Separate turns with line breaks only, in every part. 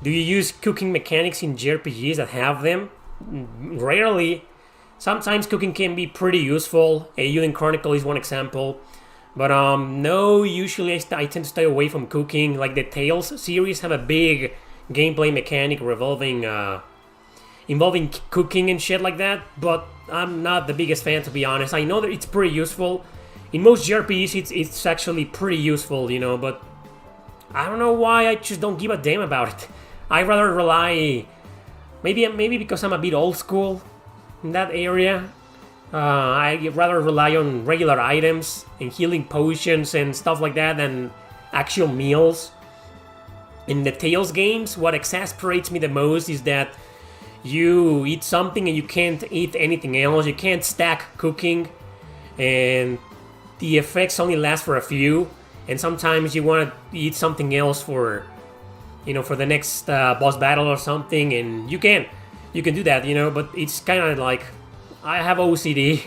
Do you use cooking mechanics in JRPGs that have them? Rarely. Sometimes cooking can be pretty useful. Alien Chronicle is one example. But no, usually I tend to stay away from cooking. Like the Tales series have a big gameplay mechanic involving cooking and shit like that. But I'm not the biggest fan, to be honest. I know that it's pretty useful. In most JRPGs, it's actually pretty useful, you know. But I don't know why I just don't give a damn about it. I rather rely, maybe because I'm a bit old school in that area. I rather rely on regular items and healing potions and stuff like that than actual meals. In the Tales games, what exasperates me the most is that you eat something and you can't eat anything else. You can't stack cooking, and the effects only last for a few. And sometimes you want to eat something else for the next boss battle or something, and you can do that, but it's kind of like, I have OCD.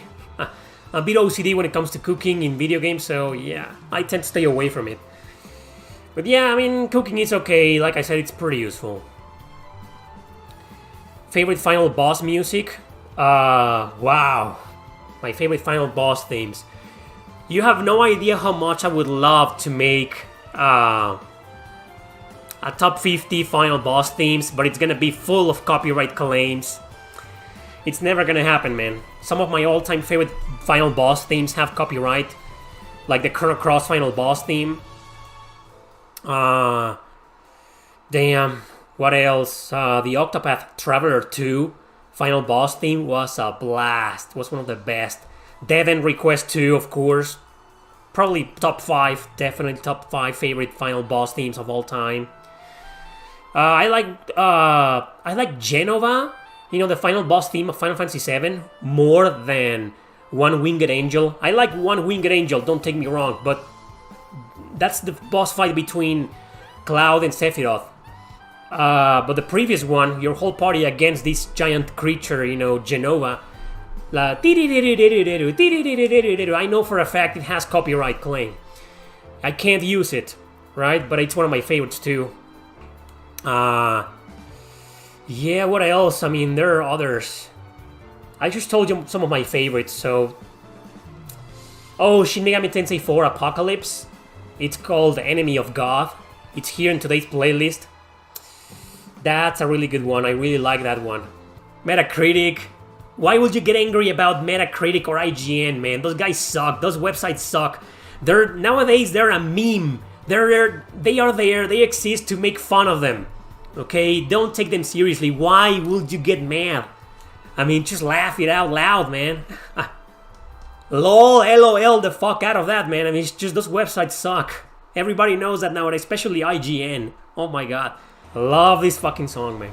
A bit OCD when it comes to cooking in video games, so yeah, I tend to stay away from it. But yeah, I mean, cooking is okay. Like I said, it's pretty useful. Favorite final boss music? Wow. My favorite final boss themes. You have no idea how much I would love to make a top 50 final boss themes, but it's gonna be full of copyright claims. It's never gonna happen, man. Some of my all-time favorite final boss themes have copyright, like the Chrono Cross final boss theme. Damn. What else? The Octopath Traveler 2 final boss theme was a blast. Was one of the best. Dead End Request 2, of course. Probably top 5, definitely top 5 favorite final boss themes of all time. I like Genova, the final boss theme of Final Fantasy VII, more than One Winged Angel. I like One Winged Angel, don't take me wrong, but that's the boss fight between Cloud and Sephiroth. But the previous one, your whole party against this giant creature, Genova. I know for a fact it has copyright claim. I can't use it, right? But it's one of my favorites too. Yeah, what else? I mean, there are others. I just told you some of my favorites, so... Oh, Shin Megami Tensei 4 Apocalypse. It's called Enemy of God. It's here in today's playlist. That's a really good one. I really like that one. Metacritic. Why would you get angry about Metacritic or IGN, man? Those guys suck. Those websites suck. Nowadays, they're a meme. They are there. They exist to make fun of them. Okay? Don't take them seriously. Why would you get mad? I mean, just laugh it out loud, man. LOL, LOL, the fuck out of that, man. I mean, it's just those websites suck. Everybody knows that nowadays, especially IGN. Oh my god. Love this fucking song, man.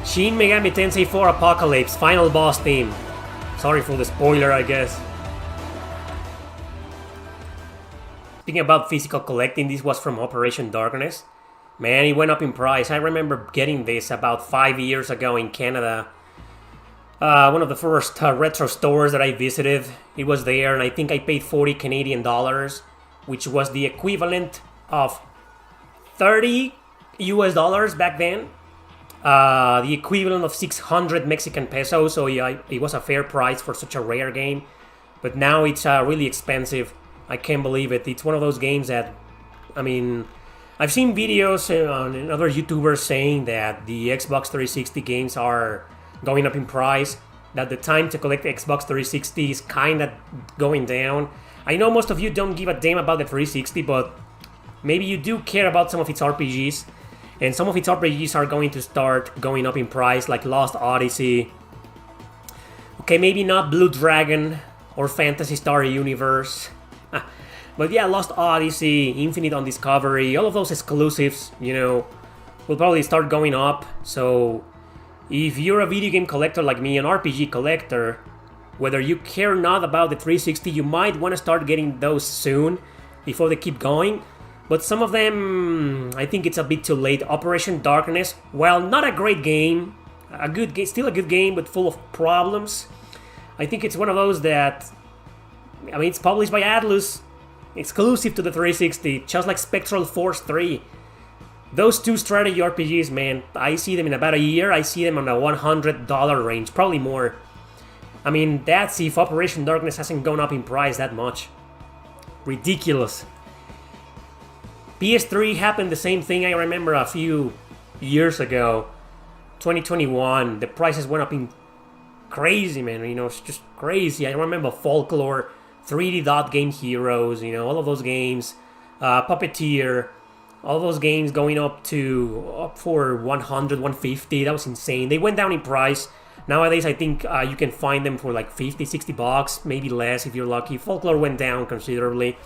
Shin Megami Tensei 4 Apocalypse, final boss theme. Sorry for the spoiler, I guess. Speaking about physical collecting, this was from Operation Darkness. Man, it went up in price. I remember getting this about 5 years ago in Canada. One of the first retro stores that I visited. It was there, and I think I paid 40 Canadian dollars, which was the equivalent of 30 US dollars back then. The equivalent of 600 Mexican pesos, so yeah, it was a fair price for such a rare game. But now it's really expensive. I can't believe it. It's one of those games that, I mean, I've seen videos and other YouTubers saying that the Xbox 360 games are going up in price, that the time to collect Xbox 360 is kind of going down. I know most of you don't give a damn about the 360, but maybe you do care about some of its RPGs. And some of its RPGs are going to start going up in price, like Lost Odyssey. Okay, maybe not Blue Dragon or Phantasy Star Universe. But yeah, Lost Odyssey, Infinite on Discovery, all of those exclusives, will probably start going up. So if you're a video game collector like me, an RPG collector, whether you care or not about the 360, you might want to start getting those soon before they keep going. But some of them, I think it's a bit too late. Operation Darkness, while not a great game, still a good game, but full of problems. I think it's one of those that, I mean, it's published by Atlus, exclusive to the 360, just like Spectral Force 3. Those two strategy RPGs, man, I see them in about a year. I see them on a $100 range, probably more. I mean, that's if Operation Darkness hasn't gone up in price that much. Ridiculous. PS3 happened the same thing. I remember a few years ago, 2021, the prices went up in crazy, man. You know, it's just crazy. I remember Folklore, 3D Dot Game Heroes, you know, all of those games, Puppeteer, all those games going up for 100, 150. That was insane. They went down in price. Nowadays, I think you can find them for like 50, 60 bucks, maybe less if you're lucky. Folklore went down considerably.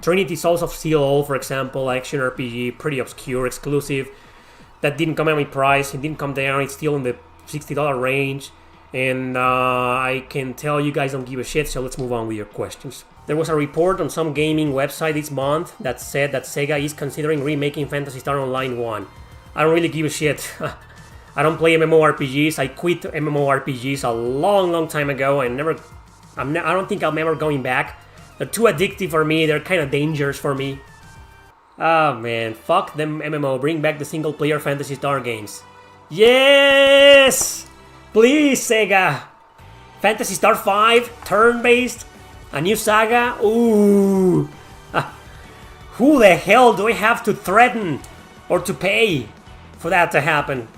Trinity Souls of Steel, for example, action RPG, pretty obscure, exclusive. That didn't come out in price. It didn't come down. It's still in the $60 range. And I can tell you guys don't give a shit, so let's move on with your questions. There was a report on some gaming website this month that said that Sega is considering remaking Phantasy Star Online 1. I don't really give a shit. I don't play MMORPGs. I quit MMORPGs a long time ago, and I don't think I'm ever going back. They're too addictive for me. They're kind of dangerous for me. Oh man, fuck them MMO. Bring back the single-player Phantasy Star games. Yes! Please, Sega! Phantasy Star 5, turn-based, a new saga. Ooh! Who the hell do I have to threaten or to pay for that to happen?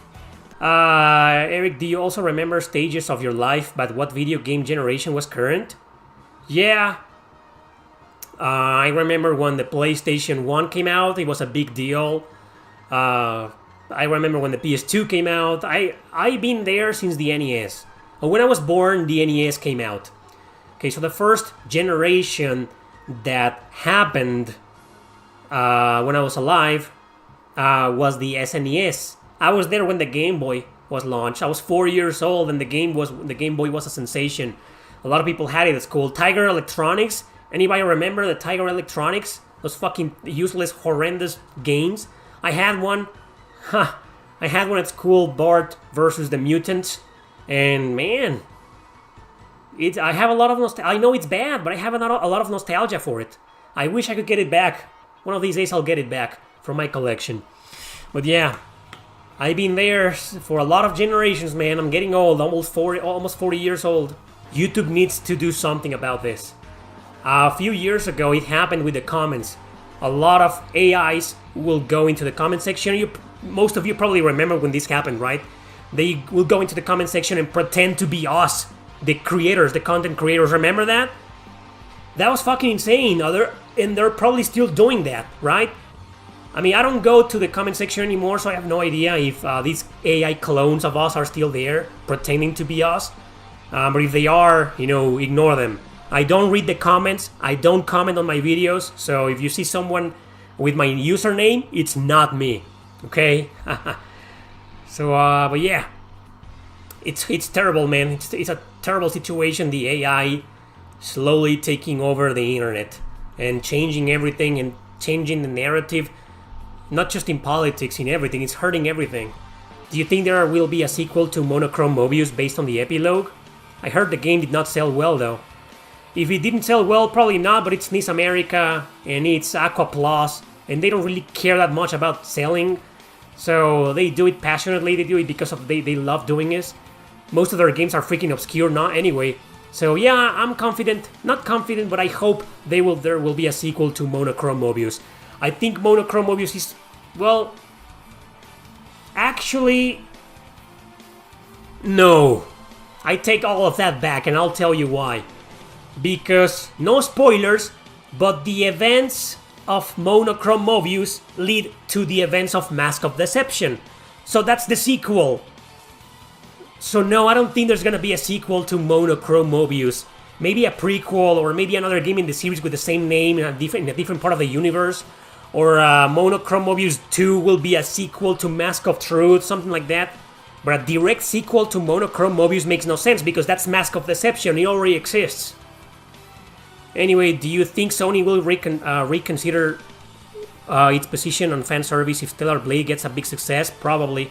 Eric, do you also remember stages of your life, but what video game generation was current? Yeah. I remember when the PlayStation 1 came out, it was a big deal. I remember when the PS2 came out. I've been there since the NES. When I was born, the NES came out. Okay, so the first generation that happened when I was alive was the SNES. I was there when the Game Boy was launched. I was 4 years old, and the Game Boy was a sensation. A lot of people had it at school. Tiger Electronics. Anybody remember the Tiger Electronics? Those fucking useless, horrendous games. I had one. I had one at school. Bart versus the Mutants, and man, I have a lot of nostalgia. I know it's bad, but I have a lot of nostalgia for it. I wish I could get it back. One of these days, I'll get it back from my collection. But yeah. I've been there for a lot of generations, man. I'm getting old, almost 40 years old. YouTube needs to do something about this. A few years ago, it happened with the comments. A lot of AIs will go into the comment section. Most of you probably remember when this happened, right? They will go into the comment section and pretend to be us, the creators, the content creators. Remember that? That was fucking insane. And they're probably still doing that, right? I mean, I don't go to the comment section anymore, so I have no idea if these AI clones of us are still there, pretending to be us. But if they are, ignore them. I don't read the comments. I don't comment on my videos. So if you see someone with my username, it's not me. Okay? So, but yeah. It's terrible, man. It's a terrible situation. The AI slowly taking over the internet and changing everything and changing the narrative. Not just in politics, in everything. It's hurting everything. Do you think there will be a sequel to Monochrome Mobius based on the epilogue? I heard the game did not sell well, though. If it didn't sell well, probably not, but it's NIS America and it's Aqua Plus, and they don't really care that much about selling. So they do it passionately. They do it because they love doing this. Most of their games are freaking obscure now anyway. So yeah, I'm confident. Not confident, but I hope there will be a sequel to Monochrome Mobius. I think Monochrome Mobius is, well, actually, no. I take all of that back, and I'll tell you why. Because, no spoilers, but the events of Monochrome Mobius lead to the events of Mask of Deception. So that's the sequel. So no, I don't think there's gonna be a sequel to Monochrome Mobius. Maybe a prequel, or maybe another game in the series with the same name in a different part of the universe. Or Monochrome Mobius 2 will be a sequel to Mask of Truth, something like that. But a direct sequel to Monochrome Mobius makes no sense, because that's Mask of Deception, it already exists. Anyway, do you think Sony will reconsider its position on fan service if Stellar Blade gets a big success? Probably.